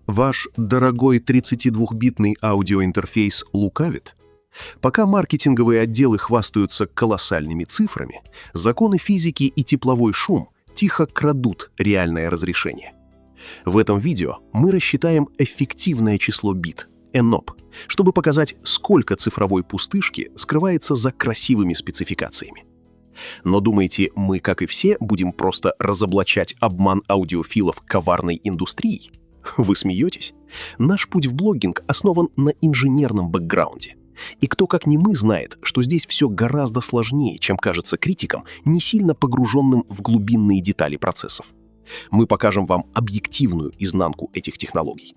Ваш дорогой 32-битный аудиоинтерфейс лукавит? Пока маркетинговые отделы хвастаются колоссальными цифрами, законы физики и тепловой шум тихо крадут реальное разрешение. В этом видео мы рассчитаем эффективное число бит, ENOP, чтобы показать, сколько цифровой пустышки скрывается за красивыми спецификациями. Но думаете, мы, как и все, будем просто разоблачать обман аудиофилов коварной индустрией? Вы смеетесь? Наш путь в блогинг основан на инженерном бэкграунде. И кто, как не мы, знает, что здесь все гораздо сложнее, чем кажется критикам, не сильно погруженным в глубинные детали процессов. Мы покажем вам объективную изнанку этих технологий.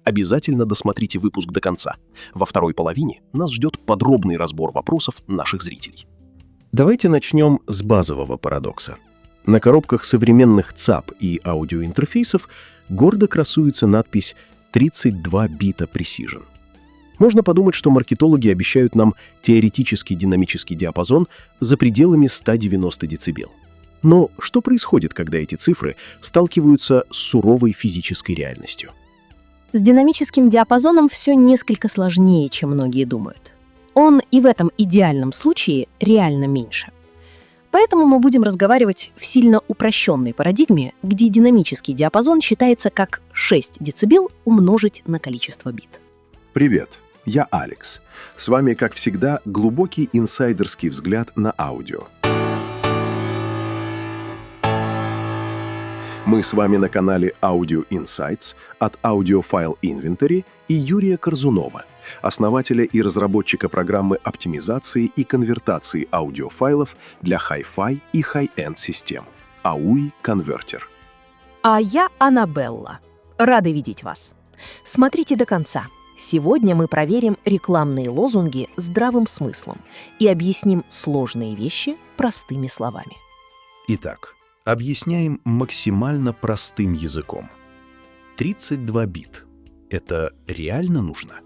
Обязательно досмотрите выпуск до конца. Во второй половине нас ждет подробный разбор вопросов наших зрителей. Давайте начнем с базового парадокса. На коробках современных ЦАП и аудиоинтерфейсов гордо красуется надпись «32 бита Precision». Можно подумать, что маркетологи обещают нам теоретический динамический диапазон за пределами 190 дБ. Но что происходит, когда эти цифры сталкиваются с суровой физической реальностью? С динамическим диапазоном все несколько сложнее, чем многие думают. Он и в этом идеальном случае реально меньше. Поэтому мы будем разговаривать в сильно упрощенной парадигме, где динамический диапазон считается как 6 дБ умножить на количество бит. Привет, я Алекс. С вами, как всегда, глубокий инсайдерский взгляд на аудио. Мы с вами на канале Audio Insights от Audiophile Inventory и Юрия Корзунова, основателя и разработчика программы оптимизации и конвертации аудиофайлов для Hi-Fi и High-End систем AUI Converter. А я Аннабелла. Рада видеть вас. Смотрите до конца. Сегодня мы проверим рекламные лозунги здравым смыслом и объясним сложные вещи простыми словами. Итак, объясняем максимально простым языком. 32 бит. Это реально нужно?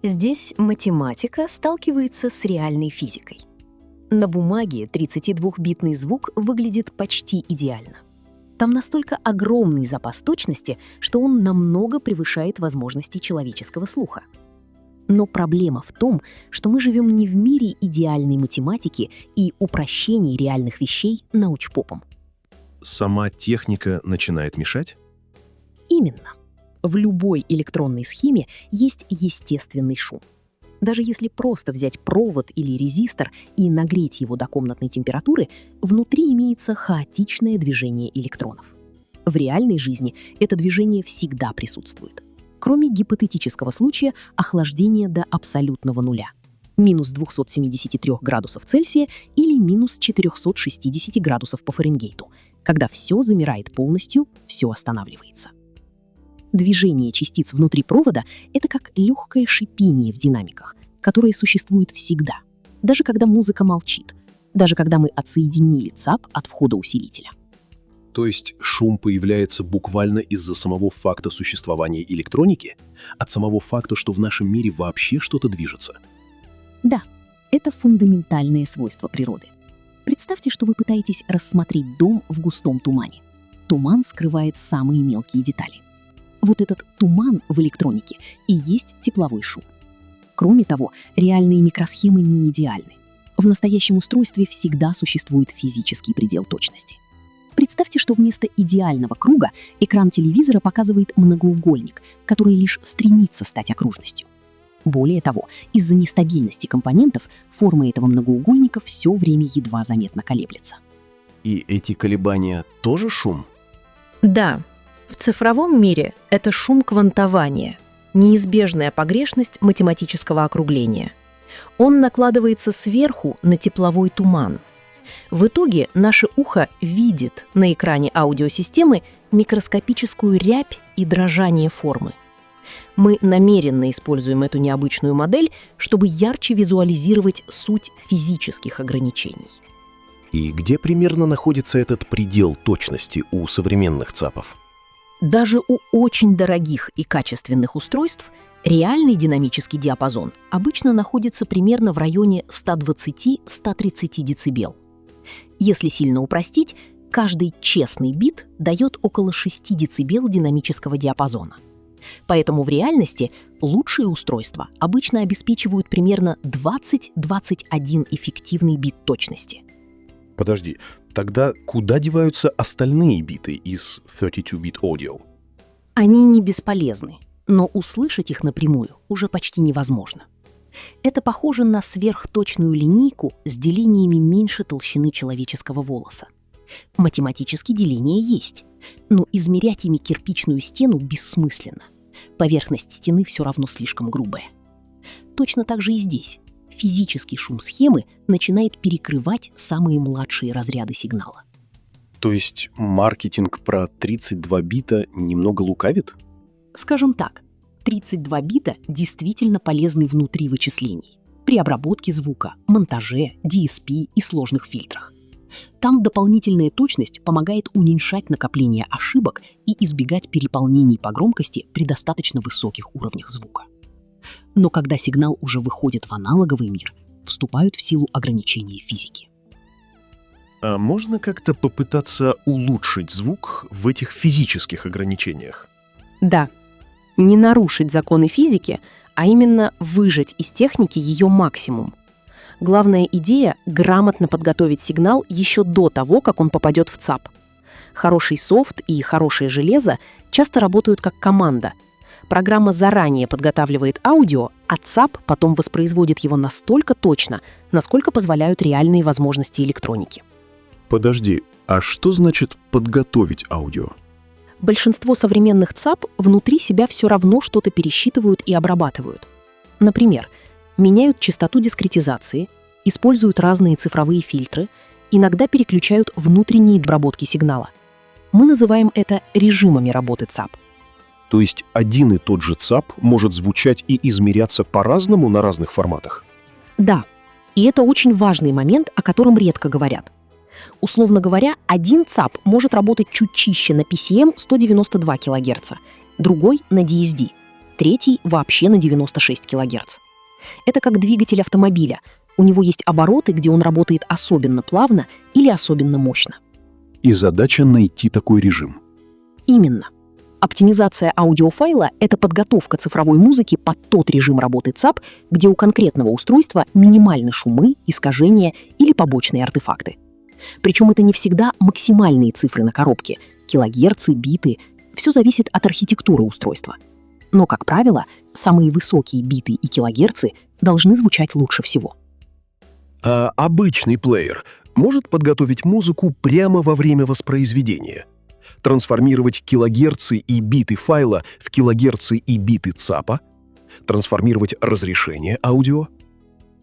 Здесь математика сталкивается с реальной физикой. На бумаге 32-битный звук выглядит почти идеально. Там настолько огромный запас точности, что он намного превышает возможности человеческого слуха. Но проблема в том, что мы живем не в мире идеальной математики и упрощений реальных вещей научпопом. Сама техника начинает мешать? Именно. В любой электронной схеме есть естественный шум. Даже если просто взять провод или резистор и нагреть его до комнатной температуры, внутри имеется хаотичное движение электронов. В реальной жизни это движение всегда присутствует, кроме гипотетического случая охлаждения до абсолютного нуля – минус 273 градусов Цельсия или минус 460 градусов по Фаренгейту, когда все замирает полностью, все останавливается. Движение частиц внутри провода — это как легкое шипение в динамиках, которое существует всегда, даже когда музыка молчит, даже когда мы отсоединили ЦАП от входа усилителя. То есть шум появляется буквально из-за самого факта существования электроники, от самого факта, что в нашем мире вообще что-то движется? Да, это фундаментальное свойство природы. Представьте, что вы пытаетесь рассмотреть дом в густом тумане. Туман скрывает самые мелкие детали. Вот этот туман в электронике и есть тепловой шум. Кроме того, реальные микросхемы не идеальны. В настоящем устройстве всегда существует физический предел точности. Представьте, что вместо идеального круга экран телевизора показывает многоугольник, который лишь стремится стать окружностью. Более того, из-за нестабильности компонентов форма этого многоугольника все время едва заметно колеблется. И эти колебания тоже шум? Да. В цифровом мире это шум квантования, неизбежная погрешность математического округления. Он накладывается сверху на тепловой туман. В итоге наше ухо видит на экране аудиосистемы микроскопическую рябь и дрожание формы. Мы намеренно используем эту необычную модель, чтобы ярче визуализировать суть физических ограничений. И где примерно находится этот предел точности у современных ЦАПов? Даже у очень дорогих и качественных устройств реальный динамический диапазон обычно находится примерно в районе 120-130 дБ. Если сильно упростить, каждый честный бит дает около 6 дБ динамического диапазона. Поэтому в реальности лучшие устройства обычно обеспечивают примерно 20-21 эффективный бит точности. Подожди, тогда куда деваются остальные биты из 32-bit audio? Они не бесполезны, но услышать их напрямую уже почти невозможно. Это похоже на сверхточную линейку с делениями меньше толщины человеческого волоса. Математически деление есть, но измерять ими кирпичную стену бессмысленно. Поверхность стены все равно слишком грубая. Точно так же и здесь. Физический шум схемы начинает перекрывать самые младшие разряды сигнала. То есть маркетинг про 32 бита немного лукавит? Скажем так, 32 бита действительно полезны внутри вычислений, при обработке звука, монтаже, DSP и сложных фильтрах. Там дополнительная точность помогает уменьшать накопление ошибок и избегать переполнений по громкости при достаточно высоких уровнях звука. Но когда сигнал уже выходит в аналоговый мир, вступают в силу ограничения физики. А можно как-то попытаться улучшить звук в этих физических ограничениях? Да, не нарушить законы физики, а именно выжать из техники ее максимум. Главная идея — грамотно подготовить сигнал еще до того, как он попадет в ЦАП. Хороший софт и хорошее железо часто работают как команда. Программа заранее подготавливает аудио, а ЦАП потом воспроизводит его настолько точно, насколько позволяют реальные возможности электроники. Подожди, а что значит подготовить аудио? Большинство современных ЦАП внутри себя все равно что-то пересчитывают и обрабатывают. Например, меняют частоту дискретизации, используют разные цифровые фильтры, иногда переключают внутренние обработки сигнала. Мы называем это режимами работы ЦАП. То есть один и тот же ЦАП может звучать и измеряться по-разному на разных форматах? Да, и это очень важный момент, о котором редко говорят. Условно говоря, один ЦАП может работать чуть чище на PCM 192 кГц, другой — на DSD, третий — вообще на 96 кГц. Это как двигатель автомобиля. У него есть обороты, где он работает особенно плавно или особенно мощно. И задача найти такой режим. Именно. Оптимизация аудиофайла — это подготовка цифровой музыки под тот режим работы ЦАП, где у конкретного устройства минимальны шумы, искажения или побочные артефакты. Причем это не всегда максимальные цифры на коробке — килогерцы, биты. Все зависит от архитектуры устройства. Но, как правило, самые высокие биты и килогерцы должны звучать лучше всего. А обычный плеер может подготовить музыку прямо во время воспроизведения? Трансформировать килогерцы и биты файла в килогерцы и биты ЦАПа? Трансформировать разрешение аудио?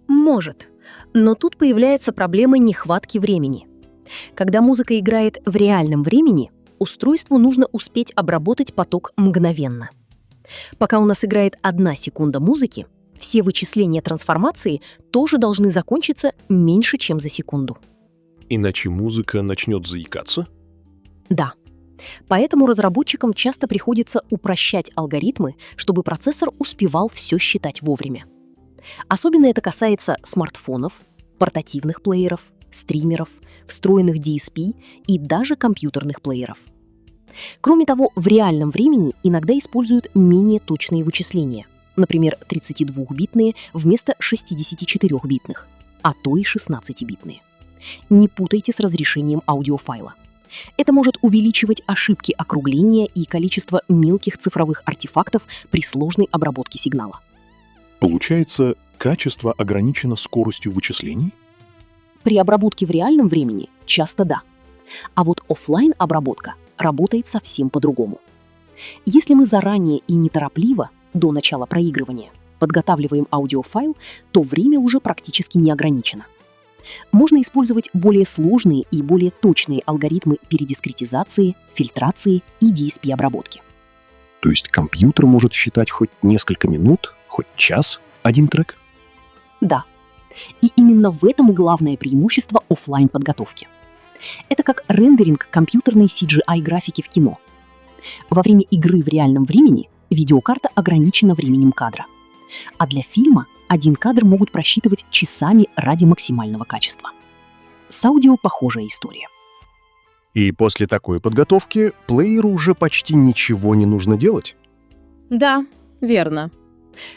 Может. Но тут появляется проблема нехватки времени. Когда музыка играет в реальном времени, устройству нужно успеть обработать поток мгновенно. Пока у нас играет 1 секунда музыки, все вычисления трансформации тоже должны закончиться меньше, чем за секунду. Иначе музыка начнет заикаться? Да. Поэтому разработчикам часто приходится упрощать алгоритмы, чтобы процессор успевал все считать вовремя. Особенно это касается смартфонов, портативных плееров, стримеров, встроенных DSP и даже компьютерных плееров. Кроме того, в реальном времени иногда используют менее точные вычисления, например, 32-битные вместо 64-битных, а то и 16-битные. Не путайте с разрешением аудиофайла. Это может увеличивать ошибки округления и количество мелких цифровых артефактов при сложной обработке сигнала. Получается, качество ограничено скоростью вычислений? При обработке в реальном времени часто да. А вот офлайн-обработка работает совсем по-другому. Если мы заранее и неторопливо, до начала проигрывания, подготавливаем аудиофайл, то время уже практически не ограничено. Можно использовать более сложные и более точные алгоритмы передискретизации, фильтрации и DSP-обработки. То есть компьютер может считать хоть несколько минут, хоть час один трек? Да. И именно в этом главное преимущество офлайн-подготовки. Это как рендеринг компьютерной CGI-графики в кино. Во время игры в реальном времени видеокарта ограничена временем кадра. А для фильма один кадр могут просчитывать часами ради максимального качества. С аудио похожая история. И после такой подготовки плееру уже почти ничего не нужно делать? Да, верно.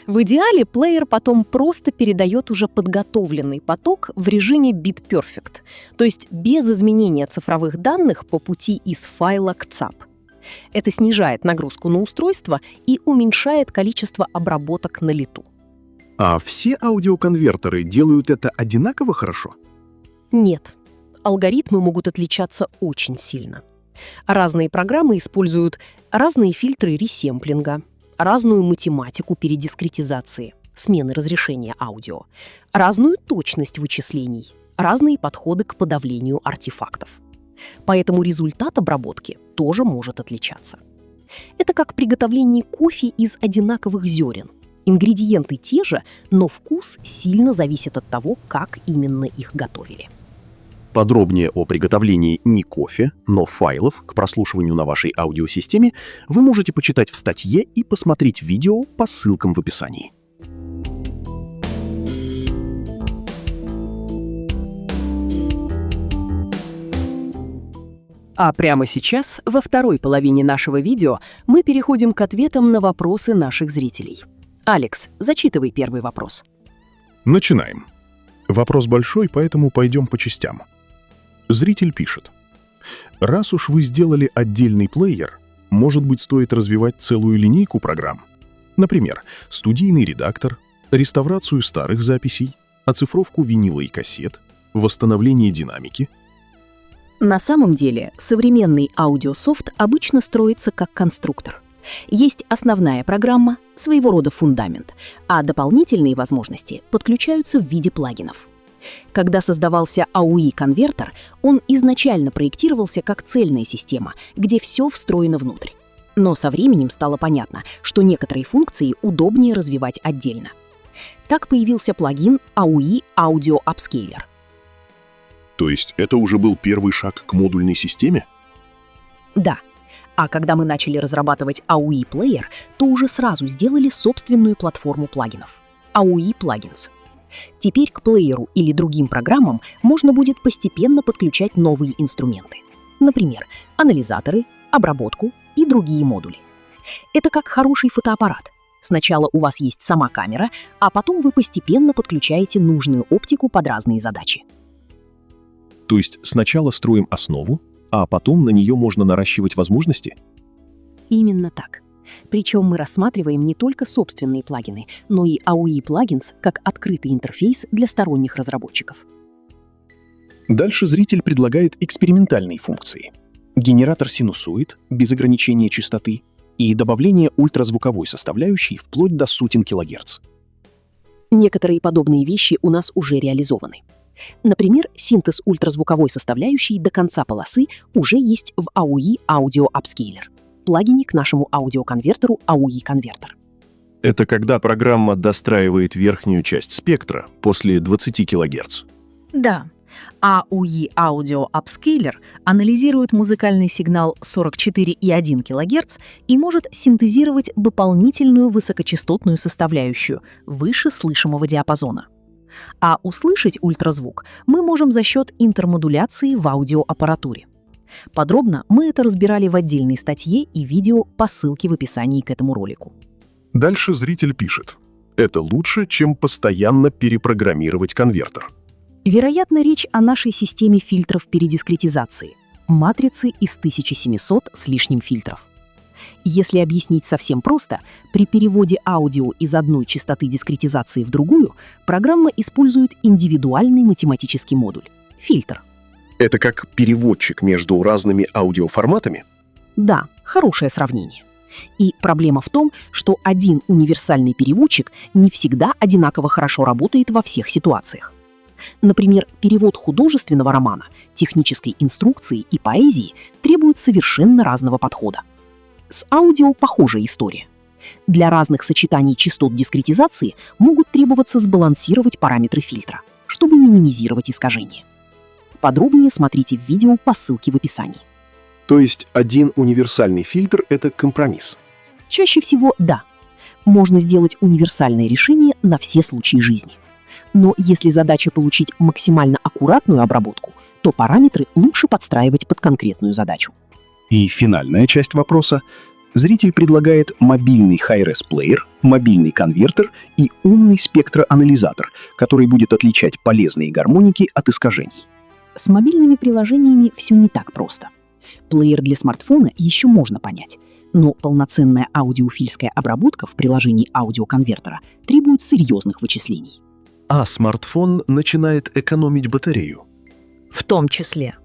В идеале плеер потом просто передает уже подготовленный поток в режиме Bit Perfect, то есть без изменения цифровых данных по пути из файла к ЦАП. Это снижает нагрузку на устройство и уменьшает количество обработок на лету. А все аудиоконвертеры делают это одинаково хорошо? Нет, алгоритмы могут отличаться очень сильно. Разные программы используют разные фильтры ресемплинга, разную математику передискретизации, смены разрешения аудио, разную точность вычислений, разные подходы к подавлению артефактов. Поэтому результат обработки тоже может отличаться. Это как приготовление кофе из одинаковых зерен. Ингредиенты те же, но вкус сильно зависит от того, как именно их готовили. Подробнее о приготовлении не кофе, но файлов к прослушиванию на вашей аудиосистеме вы можете почитать в статье и посмотреть видео по ссылкам в описании. А прямо сейчас, во второй половине нашего видео, мы переходим к ответам на вопросы наших зрителей. Алекс, зачитывай первый вопрос. Начинаем. Вопрос большой, поэтому пойдем по частям. Зритель пишет. Раз уж вы сделали отдельный плеер, может быть, стоит развивать целую линейку программ? Например, студийный редактор, реставрацию старых записей, оцифровку винила и кассет, восстановление динамики. На самом деле, современный аудиософт обычно строится как конструктор. Есть основная программа, своего рода фундамент, а дополнительные возможности подключаются в виде плагинов. Когда создавался AUI-конвертер, он изначально проектировался как цельная система, где все встроено внутрь. Но со временем стало понятно, что некоторые функции удобнее развивать отдельно. Так появился плагин AUI Audio Upscaler. То есть это уже был первый шаг к модульной системе? Да. А когда мы начали разрабатывать AUI-плеер, то уже сразу сделали собственную платформу плагинов – AUI Plugins. Теперь к плееру или другим программам можно будет постепенно подключать новые инструменты. Например, анализаторы, обработку и другие модули. Это как хороший фотоаппарат. Сначала у вас есть сама камера, а потом вы постепенно подключаете нужную оптику под разные задачи. То есть сначала строим основу, а потом на нее можно наращивать возможности? Именно так. Причем мы рассматриваем не только собственные плагины, но и AUI Plugins как открытый интерфейс для сторонних разработчиков. Дальше зритель предлагает экспериментальные функции. Генератор синусоид без ограничения частоты и добавление ультразвуковой составляющей вплоть до сотен килогерц. Некоторые подобные вещи у нас уже реализованы. Например, синтез ультразвуковой составляющей до конца полосы уже есть в AUI Audio Upscaler, плагине к нашему аудиоконвертеру AUI Converter. Это когда программа достраивает верхнюю часть спектра после 20 кГц. Да. AUI Audio Upscaler анализирует музыкальный сигнал 44,1 кГц и может синтезировать дополнительную высокочастотную составляющую выше слышимого диапазона. А услышать ультразвук мы можем за счет интермодуляции в аудиоаппаратуре. Подробно мы это разбирали в отдельной статье и видео по ссылке в описании к этому ролику. Дальше зритель пишет. Это лучше, чем постоянно перепрограммировать конвертер. Вероятно, речь о нашей системе фильтров передискретизации, матрицы из 1700 с лишним фильтров. Если объяснить совсем просто, при переводе аудио из одной частоты дискретизации в другую, программа использует индивидуальный математический модуль – фильтр. Это как переводчик между разными аудиоформатами? Да, хорошее сравнение. И проблема в том, что один универсальный переводчик не всегда одинаково хорошо работает во всех ситуациях. Например, перевод художественного романа, технической инструкции и поэзии требует совершенно разного подхода. С аудио похожая история. Для разных сочетаний частот дискретизации могут требоваться сбалансировать параметры фильтра, чтобы минимизировать искажения. Подробнее смотрите в видео по ссылке в описании. То есть один универсальный фильтр — это компромисс? Чаще всего да. Можно сделать универсальное решение на все случаи жизни. Но если задача получить максимально аккуратную обработку, то параметры лучше подстраивать под конкретную задачу. И финальная часть вопроса. Зритель предлагает мобильный Hi-Res плеер, мобильный конвертер и умный спектроанализатор, который будет отличать полезные гармоники от искажений. С мобильными приложениями все не так просто. Плеер для смартфона еще можно понять, но полноценная аудиофильская обработка в приложении аудиоконвертера требует серьезных вычислений. А смартфон начинает экономить батарею. В том числе.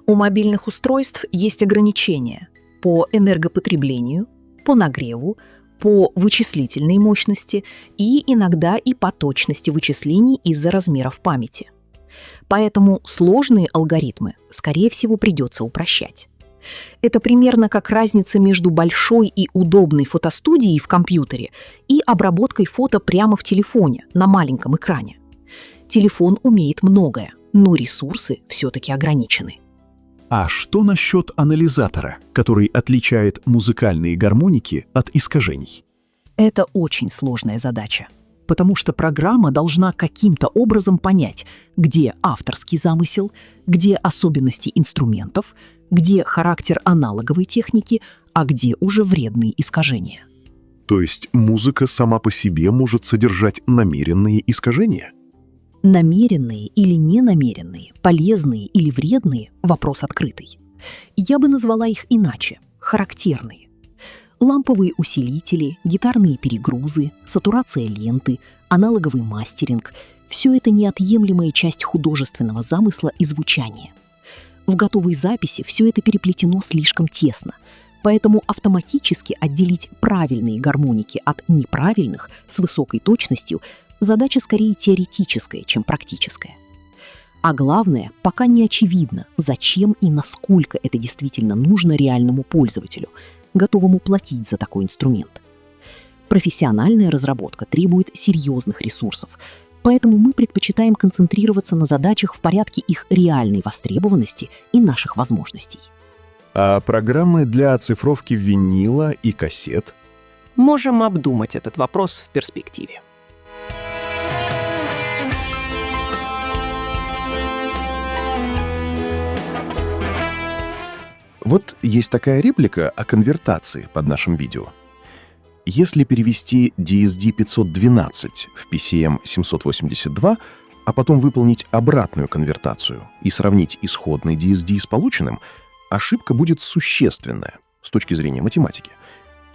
У мобильных устройств есть ограничения по энергопотреблению, по нагреву, по вычислительной мощности и иногда и по точности вычислений из-за размеров памяти. Поэтому сложные алгоритмы, скорее всего, придется упрощать. Это примерно как разница между большой и удобной фотостудией в компьютере и обработкой фото прямо в телефоне на маленьком экране. Телефон умеет многое, но ресурсы все-таки ограничены. А что насчет анализатора, который отличает музыкальные гармоники от искажений? Это очень сложная задача, потому что программа должна каким-то образом понять, где авторский замысел, где особенности инструментов, где характер аналоговой техники, а где уже вредные искажения. То есть музыка сама по себе может содержать намеренные искажения? Намеренные или ненамеренные, полезные или вредные – вопрос открытый. Я бы назвала их иначе – характерные. Ламповые усилители, гитарные перегрузы, сатурация ленты, аналоговый мастеринг – все это неотъемлемая часть художественного замысла и звучания. В готовой записи все это переплетено слишком тесно, поэтому автоматически отделить правильные гармоники от неправильных с высокой точностью – задача скорее теоретическая, чем практическая. А главное, пока не очевидно, зачем и насколько это действительно нужно реальному пользователю, готовому платить за такой инструмент. Профессиональная разработка требует серьезных ресурсов, поэтому мы предпочитаем концентрироваться на задачах в порядке их реальной востребованности и наших возможностей. А программы для оцифровки винила и кассет? Можем обдумать этот вопрос в перспективе. Вот есть такая реплика о конвертации под нашим видео. Если перевести DSD 512 в PCM 782, а потом выполнить обратную конвертацию и сравнить исходный DSD с полученным, ошибка будет существенная с точки зрения математики.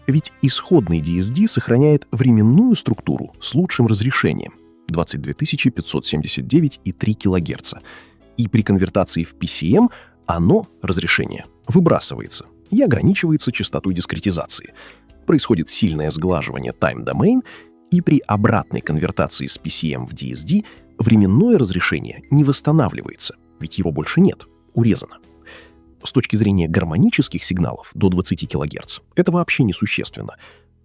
Ведь исходный DSD сохраняет временную структуру с лучшим разрешением 22579,3 кГц, и при конвертации в PCM оно, разрешение, выбрасывается и ограничивается частотой дискретизации. Происходит сильное сглаживание time-domain, и при обратной конвертации с PCM в DSD временное разрешение не восстанавливается, ведь его больше нет, урезано. С точки зрения гармонических сигналов до 20 кГц это вообще несущественно,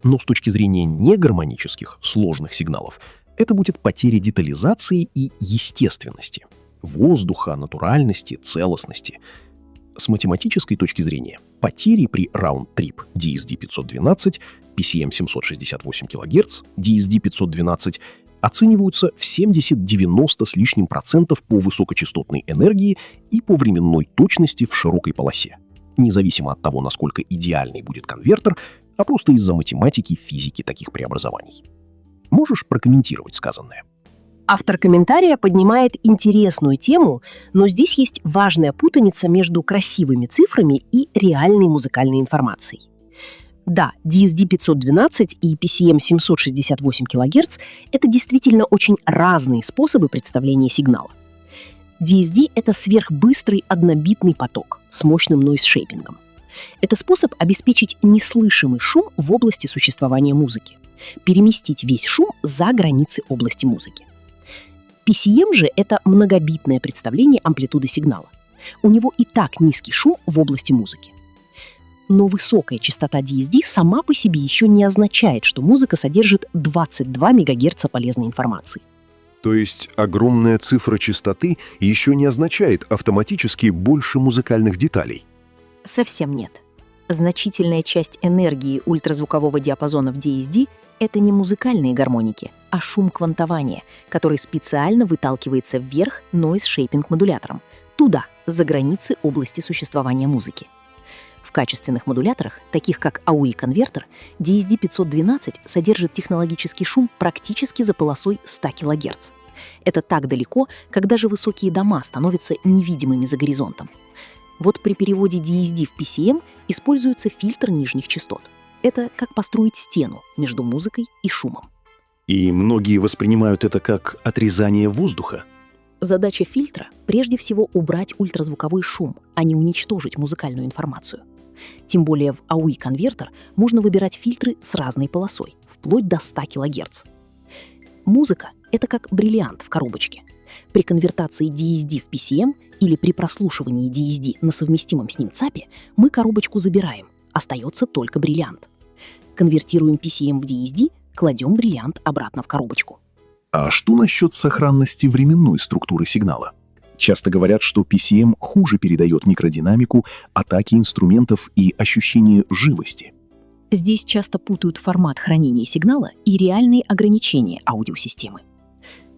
но с точки зрения негармонических, сложных сигналов это будет потеря детализации и естественности, воздуха, натуральности, целостности. С математической точки зрения потери при раунд-трип DSD 512, PCM 768 кГц, DSD 512 оцениваются в 70-90 с лишним процентов по высокочастотной энергии и по временной точности в широкой полосе, независимо от того, насколько идеальный будет конвертер, а просто из-за математики и физики таких преобразований. Можешь прокомментировать сказанное? Автор комментария поднимает интересную тему, но здесь есть важная путаница между красивыми цифрами и реальной музыкальной информацией. Да, DSD 512 и PCM 768 кГц — это действительно очень разные способы представления сигнала. DSD — это сверхбыстрый однобитный поток с мощным нойз-шейпингом. Это способ обеспечить неслышимый шум в области существования музыки, переместить весь шум за границы области музыки. PCM же — это многобитное представление амплитуды сигнала. У него и так низкий шум в области музыки. Но высокая частота DSD сама по себе еще не означает, что музыка содержит 22 МГц полезной информации. То есть огромная цифра частоты еще не означает автоматически больше музыкальных деталей? Совсем нет. Значительная часть энергии ультразвукового диапазона в DSD — это не музыкальные гармоники, а шум квантования, который специально выталкивается вверх нойз-шейпинг-модулятором, туда, за границы области существования музыки. В качественных модуляторах, таких как AUI-конвертер, DSD-512 содержит технологический шум практически за полосой 100 кГц. Это так далеко, когда же высокие дома становятся невидимыми за горизонтом. Вот при переводе DSD в PCM используется фильтр нижних частот. Это как построить стену между музыкой и шумом. И многие воспринимают это как отрезание воздуха. Задача фильтра – прежде всего убрать ультразвуковой шум, а не уничтожить музыкальную информацию. Тем более в AUI-конвертер можно выбирать фильтры с разной полосой, вплоть до 100 кГц. Музыка – это как бриллиант в коробочке. При конвертации DSD в PCM или при прослушивании DSD на совместимом с ним ЦАПе мы коробочку забираем, остается только бриллиант. Конвертируем PCM в DSD, кладем бриллиант обратно в коробочку. А что насчет сохранности временной структуры сигнала? Часто говорят, что PCM хуже передает микродинамику, атаки инструментов и ощущение живости. Здесь часто путают формат хранения сигнала и реальные ограничения аудиосистемы.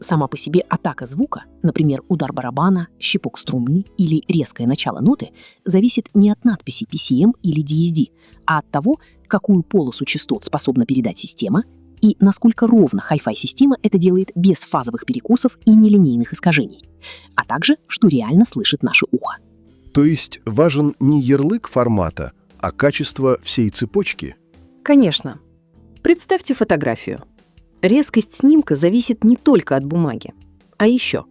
Сама по себе атака звука, например, удар барабана, щипок струны или резкое начало ноты, зависит не от надписи PCM или DSD, а от того, какую полосу частот способна передать система и насколько ровно Hi-Fi система это делает без фазовых перекусов и нелинейных искажений, а также, что реально слышит наше ухо. То есть важен не ярлык формата, а качество всей цепочки? Конечно. Представьте фотографию. Резкость снимка зависит не только от бумаги, а еще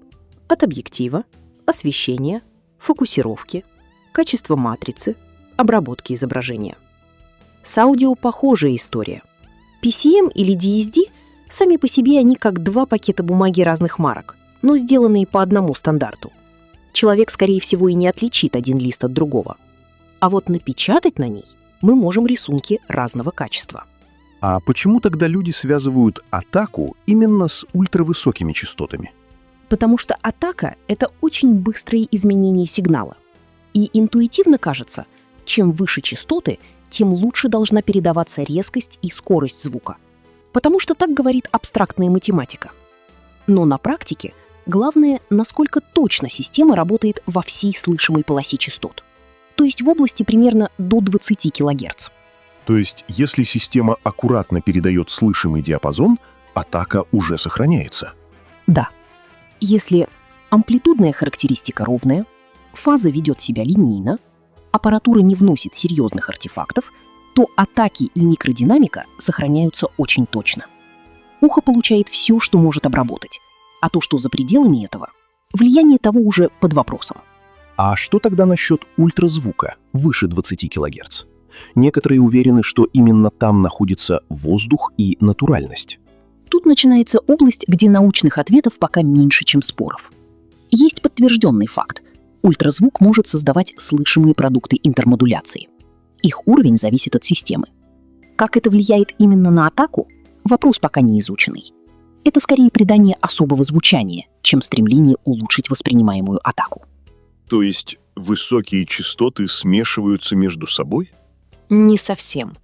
от объектива, освещения, фокусировки, качества матрицы, обработки изображения. С аудио похожая история. PCM или DSD сами по себе они как два пакета бумаги разных марок, но сделанные по одному стандарту. Человек, скорее всего, и не отличит один лист от другого. А вот напечатать на ней мы можем рисунки разного качества. А почему тогда люди связывают атаку именно с ультравысокими частотами? Потому что атака — это очень быстрые изменения сигнала. И интуитивно кажется, чем выше частоты, тем лучше должна передаваться резкость и скорость звука. Потому что так говорит абстрактная математика. Но на практике главное, насколько точно система работает во всей слышимой полосе частот. То есть в области примерно до 20 кГц. То есть, если система аккуратно передает слышимый диапазон, атака уже сохраняется? Да. Если амплитудная характеристика ровная, фаза ведет себя линейно, аппаратура не вносит серьезных артефактов, то атаки и микродинамика сохраняются очень точно. Ухо получает все, что может обработать, а то, что за пределами этого, влияние того уже под вопросом. А что тогда насчет ультразвука выше 20 кГц? Некоторые уверены, что именно там находится воздух и натуральность. Тут начинается область, где научных ответов пока меньше, чем споров. Есть подтвержденный факт. Ультразвук может создавать слышимые продукты интермодуляции. Их уровень зависит от системы. Как это влияет именно на атаку? Вопрос пока не изученный. Это скорее придание особого звучания, чем стремление улучшить воспринимаемую атаку. То есть высокие частоты смешиваются между собой? Не совсем.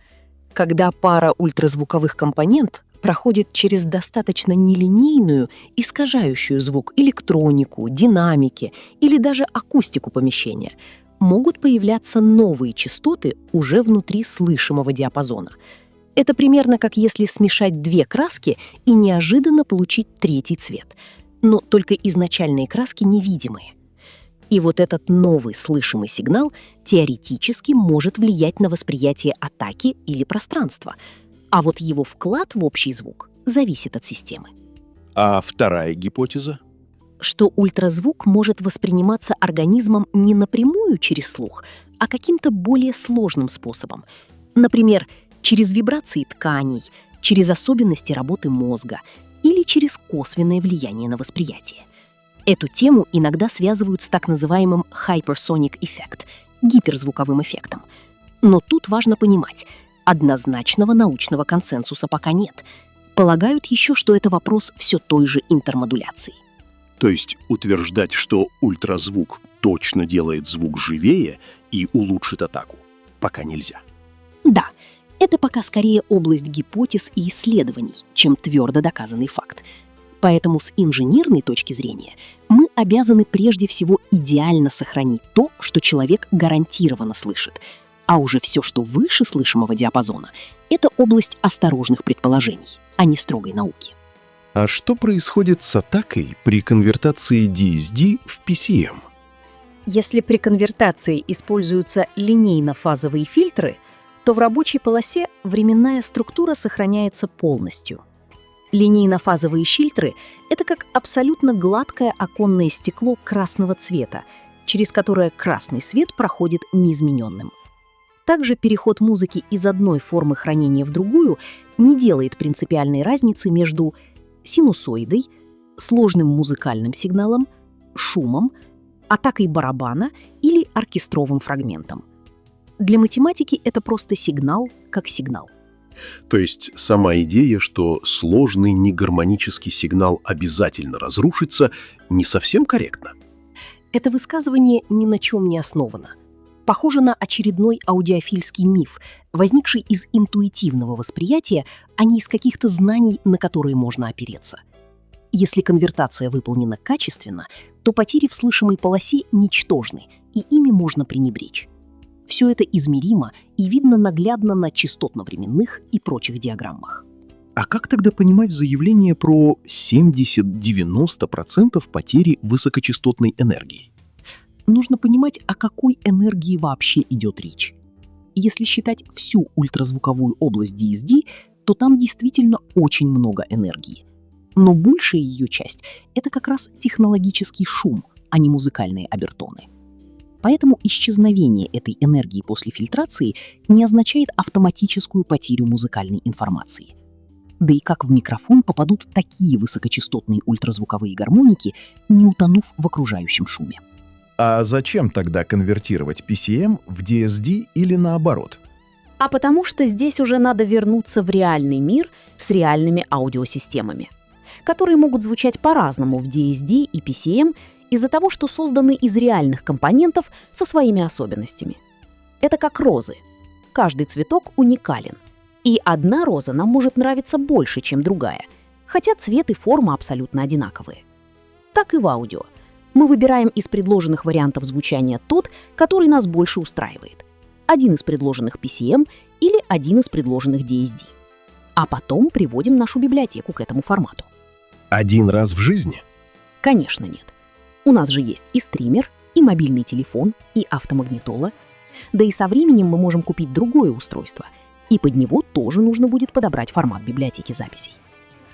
Когда пара ультразвуковых компонент проходит через достаточно нелинейную, искажающую звук электронику, динамики или даже акустику помещения, могут появляться новые частоты уже внутри слышимого диапазона. Это примерно как если смешать две краски и неожиданно получить третий цвет. Но только изначальные краски невидимые. И вот этот новый слышимый сигнал теоретически может влиять на восприятие атаки или пространства, а вот его вклад в общий звук зависит от системы. А вторая гипотеза? Что ультразвук может восприниматься организмом не напрямую через слух, а каким-то более сложным способом. Например, через вибрации тканей, через особенности работы мозга или через косвенное влияние на восприятие. Эту тему иногда связывают с так называемым hypersonic эффект – гиперзвуковым эффектом. Но тут важно понимать, однозначного научного консенсуса пока нет. Полагают еще, что это вопрос все той же интермодуляции. То есть утверждать, что ультразвук точно делает звук живее и улучшит атаку, пока нельзя. Да, это пока скорее область гипотез и исследований, чем твердо доказанный факт. Поэтому с инженерной точки зрения мы обязаны прежде всего идеально сохранить то, что человек гарантированно слышит, А уже все, что выше слышимого диапазона, это область осторожных предположений, а не строгой науки. А что происходит с атакой при конвертации DSD в PCM? Если при конвертации используются линейно-фазовые фильтры, то в рабочей полосе временная структура сохраняется полностью. Линейно-фазовые фильтры — это как абсолютно гладкое оконное стекло красного цвета, через которое красный свет проходит неизмененным. Также переход музыки из одной формы хранения в другую не делает принципиальной разницы между синусоидой, сложным музыкальным сигналом, шумом, атакой барабана или оркестровым фрагментом. Для математики это просто сигнал как сигнал. То есть сама идея, что сложный негармонический сигнал обязательно разрушится, не совсем корректна. Это высказывание ни на чем не основано. Похоже на очередной аудиофильский миф, возникший из интуитивного восприятия, а не из каких-то знаний, на которые можно опереться. Если конвертация выполнена качественно, то потери в слышимой полосе ничтожны, и ими можно пренебречь. Все это измеримо и видно наглядно на частотно-временных и прочих диаграммах. А как тогда понимать заявление про 70-90% потери высокочастотной энергии? Нужно понимать, о какой энергии вообще идет речь. Если считать всю ультразвуковую область DSD, то там действительно очень много энергии. Но большая ее часть — это как раз технологический шум, а не музыкальные обертоны. Поэтому исчезновение этой энергии после фильтрации не означает автоматическую потерю музыкальной информации. Да и как в микрофон попадут такие высокочастотные ультразвуковые гармоники, не утонув в окружающем шуме? А зачем тогда конвертировать PCM в DSD или наоборот? А потому что здесь уже надо вернуться в реальный мир с реальными аудиосистемами, которые могут звучать по-разному в DSD и PCM из-за того, что созданы из реальных компонентов со своими особенностями. Это как розы. Каждый цветок уникален. И одна роза нам может нравиться больше, чем другая, хотя цвет и форма абсолютно одинаковые. Так и в аудио. Мы выбираем из предложенных вариантов звучания тот, который нас больше устраивает. Один из предложенных PCM или один из предложенных DSD. А потом приводим нашу библиотеку к этому формату. Один раз в жизни? Конечно, нет. У нас же есть и стример, и мобильный телефон, и автомагнитола. Да и со временем мы можем купить другое устройство, и под него тоже нужно будет подобрать формат библиотеки записей.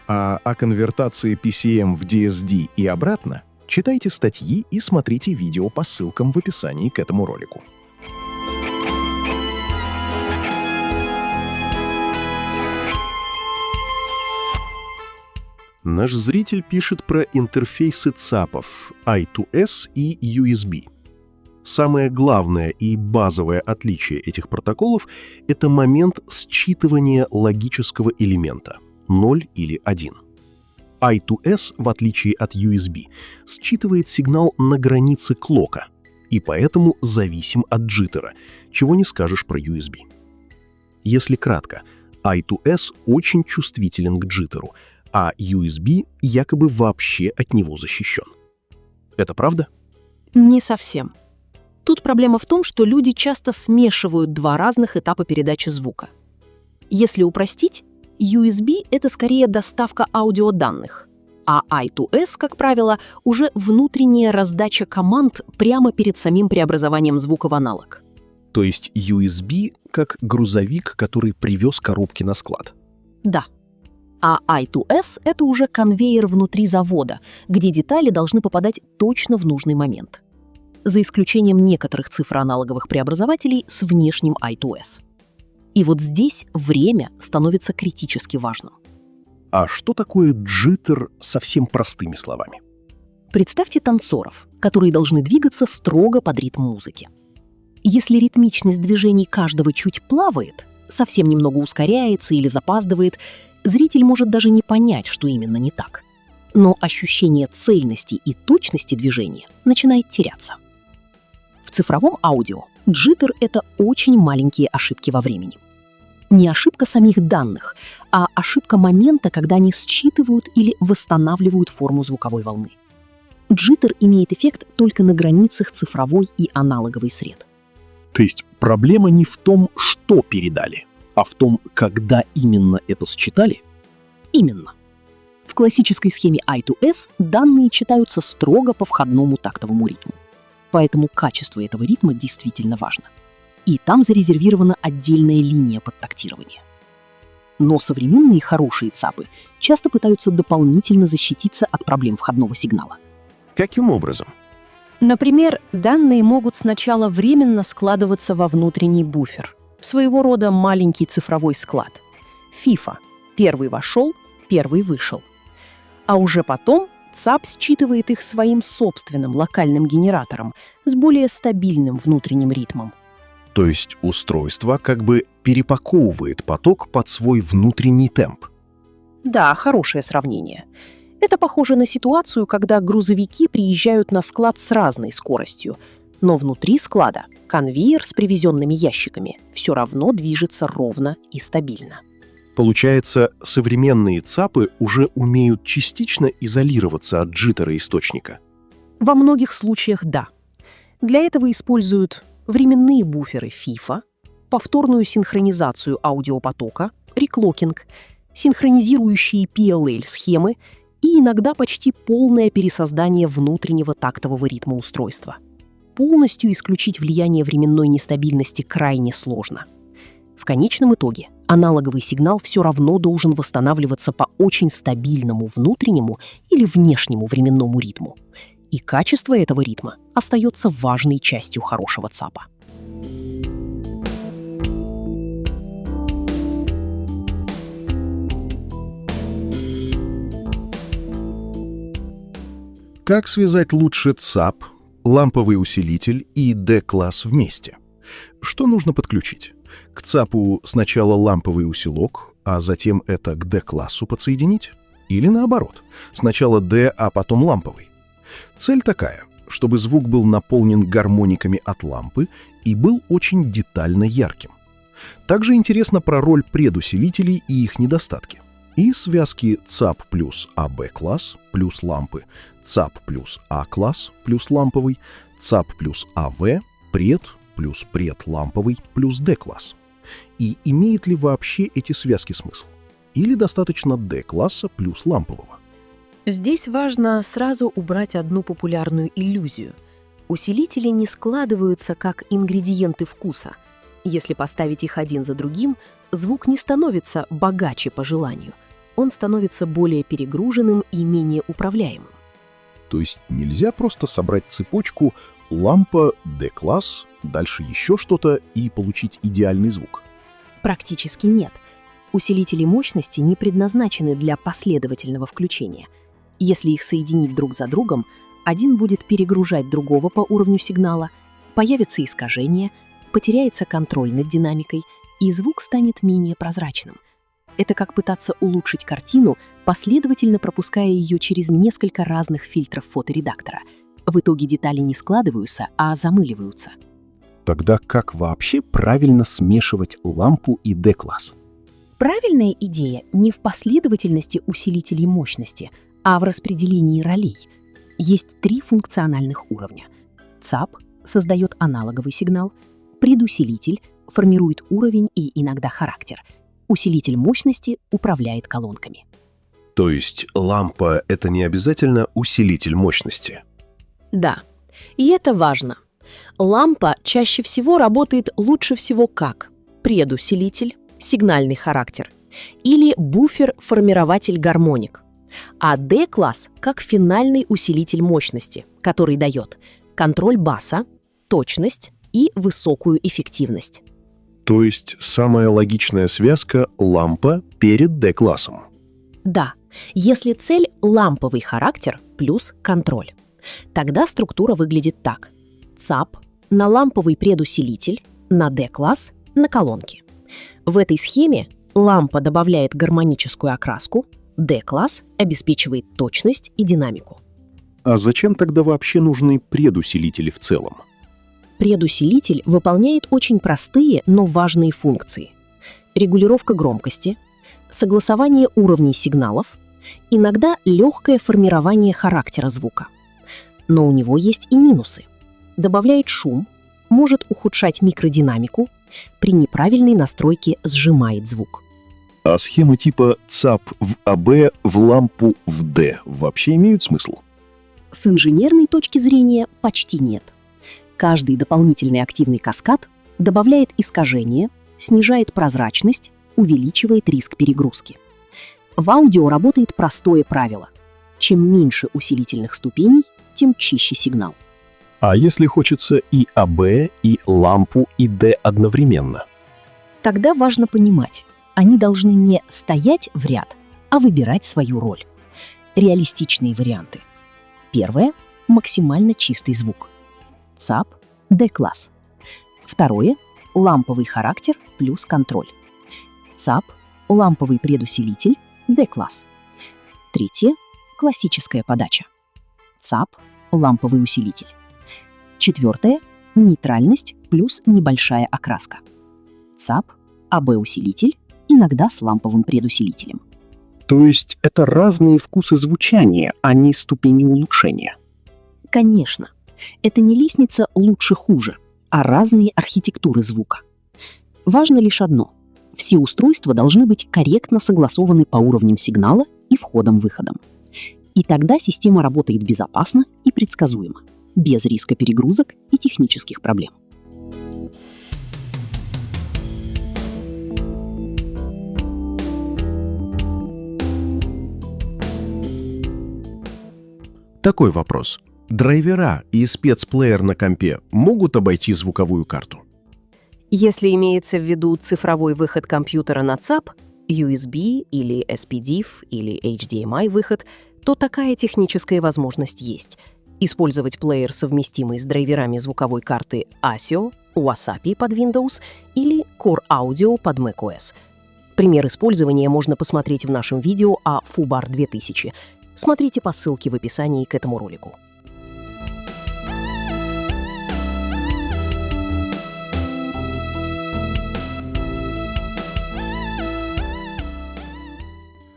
А о конвертации PCM в DSD и обратно читайте статьи и смотрите видео по ссылкам в описании к этому ролику. Наш зритель пишет про интерфейсы ЦАПов I2S и USB. Самое главное и базовое отличие этих протоколов — это момент считывания логического элемента — 0 или 1. I2S, в отличие от USB, считывает сигнал на границе клока и поэтому зависим от джиттера, чего не скажешь про USB. Если кратко, I2S очень чувствителен к джиттеру, а USB якобы вообще от него защищен. Это правда? Не совсем. Тут проблема в том, что люди часто смешивают два разных этапа передачи звука. Если упростить, USB — это скорее доставка аудиоданных, а I2S, как правило, уже внутренняя раздача команд прямо перед самим преобразованием звука в аналог. То есть USB как грузовик, который привез коробки на склад. Да. А I2S — это уже конвейер внутри завода, где детали должны попадать точно в нужный момент. За исключением некоторых цифроаналоговых преобразователей с внешним I2S. И вот здесь время становится критически важным. А что такое джиттер совсем простыми словами? Представьте танцоров, которые должны двигаться строго под ритм музыки. Если ритмичность движений каждого чуть плавает, совсем немного ускоряется или запаздывает, зритель может даже не понять, что именно не так. Но ощущение цельности и точности движения начинает теряться. В цифровом аудио джиттер — это очень маленькие ошибки во времени. Не ошибка самих данных, а ошибка момента, когда они считывают или восстанавливают форму звуковой волны. Джиттер имеет эффект только на границах цифровой и аналоговой сред. То есть проблема не в том, что передали, а в том, когда именно это считали? Именно. В классической схеме I2S данные читаются строго по входному тактовому ритму. Поэтому качество этого ритма действительно важно. И там зарезервирована отдельная линия подтактирования. Но современные хорошие ЦАПы часто пытаются дополнительно защититься от проблем входного сигнала. Каким образом? Например, данные могут сначала временно складываться во внутренний буфер, своего рода маленький цифровой склад. FIFA. Первый вошел, первый вышел. А уже потом ЦАП считывает их своим собственным локальным генератором с более стабильным внутренним ритмом. То есть устройство как бы перепаковывает поток под свой внутренний темп. Да, хорошее сравнение. Это похоже на ситуацию, когда грузовики приезжают на склад с разной скоростью, но внутри склада конвейер с привезенными ящиками все равно движется ровно и стабильно. Получается, современные ЦАПы уже умеют частично изолироваться от джиттера источника. Во многих случаях да. Для этого используют временные буферы FIFA, повторную синхронизацию аудиопотока, реклокинг, синхронизирующие PLL-схемы и иногда почти полное пересоздание внутреннего тактового ритма устройства. Полностью исключить влияние временной нестабильности крайне сложно. В конечном итоге аналоговый сигнал все равно должен восстанавливаться по очень стабильному внутреннему или внешнему временному ритму. И качество этого ритма остается важной частью хорошего ЦАПа. Как связать лучше ЦАП, ламповый усилитель и D-класс вместе? Что нужно подключить? К ЦАПу сначала ламповый усилок, а затем это к D-классу подсоединить? Или наоборот, сначала D, а потом ламповый? Цель такая, чтобы звук был наполнен гармониками от лампы и был очень детально ярким. Также интересно про роль предусилителей и их недостатки. И связки ЦАП плюс АБ-класс плюс лампы, ЦАП плюс А-класс плюс ламповый, ЦАП плюс АВ, пред плюс предламповый плюс D-класс. И имеет ли вообще эти связки смысл? Или достаточно D-класса плюс лампового? Здесь важно сразу убрать одну популярную иллюзию. Усилители не складываются как ингредиенты вкуса. Если поставить их один за другим, звук не становится богаче по желанию. Он становится более перегруженным и менее управляемым. То есть нельзя просто собрать цепочку лампа, D-класс, дальше еще что-то и получить идеальный звук? Практически нет. Усилители мощности не предназначены для последовательного включения. Если их соединить друг за другом, один будет перегружать другого по уровню сигнала, появится искажение, потеряется контроль над динамикой, и звук станет менее прозрачным. Это как пытаться улучшить картину, последовательно пропуская ее через несколько разных фильтров фоторедактора. В итоге детали не складываются, а замыливаются. Тогда как вообще правильно смешивать лампу и D-класс? Правильная идея не в последовательности усилителей мощности, а в распределении ролей. Есть 3 функциональных уровня. ЦАП создает аналоговый сигнал, предусилитель формирует уровень и иногда характер, усилитель мощности управляет колонками. То есть лампа — это не обязательно усилитель мощности? Да, и это важно. Лампа чаще всего работает лучше всего как предусилитель, сигнальный характер, или буфер-формирователь гармоник, а D-класс как финальный усилитель мощности, который дает контроль баса, точность и высокую эффективность. То есть самая логичная связка — лампа перед D-классом. Да, если цель — ламповый характер плюс контроль. Тогда структура выглядит так. ЦАП на ламповый предусилитель, на D-класс, на колонки. В этой схеме лампа добавляет гармоническую окраску, D-класс обеспечивает точность и динамику. А зачем тогда вообще нужны предусилители в целом? Предусилитель выполняет очень простые, но важные функции. Регулировка громкости, согласование уровней сигналов, иногда легкое формирование характера звука. Но у него есть и минусы. Добавляет шум, может ухудшать микродинамику, при неправильной настройке сжимает звук. А схемы типа ЦАП в АБ в лампу в Д вообще имеют смысл? С инженерной точки зрения почти нет. Каждый дополнительный активный каскад добавляет искажение, снижает прозрачность, увеличивает риск перегрузки. В аудио работает простое правило. Чем меньше усилительных ступеней, тем чище сигнал. А если хочется и АБ, и лампу, и Д одновременно? Тогда важно понимать, они должны не стоять в ряд, а выбирать свою роль. Реалистичные варианты. Первое – максимально чистый звук. ЦАП, D-класс. Второе – ламповый характер плюс контроль. ЦАП, ламповый предусилитель, D-класс. Третье – классическая подача. ЦАП, ламповый усилитель. Четвертое – нейтральность плюс небольшая окраска. ЦАП, АБ-усилитель, иногда с ламповым предусилителем. То есть это разные вкусы звучания, а не ступени улучшения? Конечно, это не лестница лучше-хуже, а разные архитектуры звука. Важно лишь одно – все устройства должны быть корректно согласованы по уровням сигнала и входам-выходам. И тогда система работает безопасно и предсказуемо, без риска перегрузок и технических проблем. Такой вопрос. Драйвера и спецплеер на компе могут обойти звуковую карту? Если имеется в виду цифровой выход компьютера на ЦАП, USB или SPDIF или HDMI выход, то такая техническая возможность есть. Использовать плеер, совместимый с драйверами звуковой карты ASIO, Wasapi под Windows или Core Audio под macOS. Пример использования можно посмотреть в нашем видео о FUBAR 2000. Смотрите по ссылке в описании к этому ролику.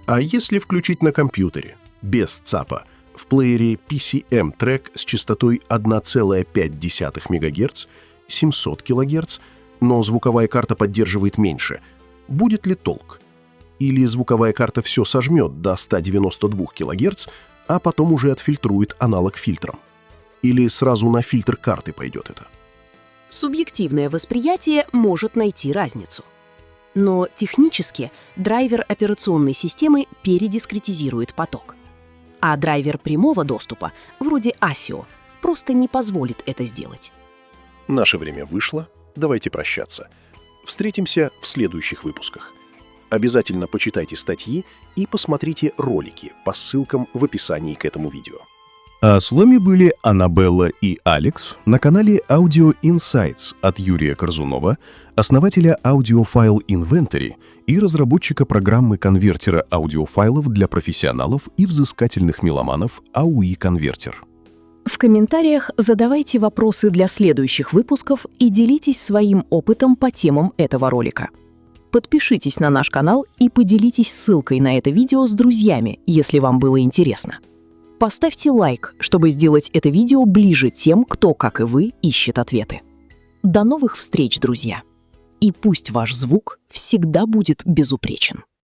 А если включить на компьютере, без ЦАПа, в плеере PCM-трек с частотой 1,5 МГц, 700 кГц, но звуковая карта поддерживает меньше, будет ли толк? Или звуковая карта все сожмет до 192 кГц, а потом уже отфильтрует аналог фильтром? Или сразу на фильтр карты пойдет это? Субъективное восприятие может найти разницу. Но технически драйвер операционной системы передискретизирует поток. А драйвер прямого доступа, вроде ASIO, просто не позволит это сделать. Наше время вышло, давайте прощаться. Встретимся в следующих выпусках. Обязательно почитайте статьи и посмотрите ролики по ссылкам в описании к этому видео. А с вами были Аннабелла и Алекс на канале Audio Insights от Юрия Корзунова, основателя Audiophile Inventory и разработчика программы конвертера аудиофайлов для профессионалов и взыскательных меломанов AUI Converter. В комментариях задавайте вопросы для следующих выпусков и делитесь своим опытом по темам этого ролика. Подпишитесь на наш канал и поделитесь ссылкой на это видео с друзьями, если вам было интересно. Поставьте лайк, чтобы сделать это видео ближе тем, кто, как и вы, ищет ответы. До новых встреч, друзья! И пусть ваш звук всегда будет безупречен.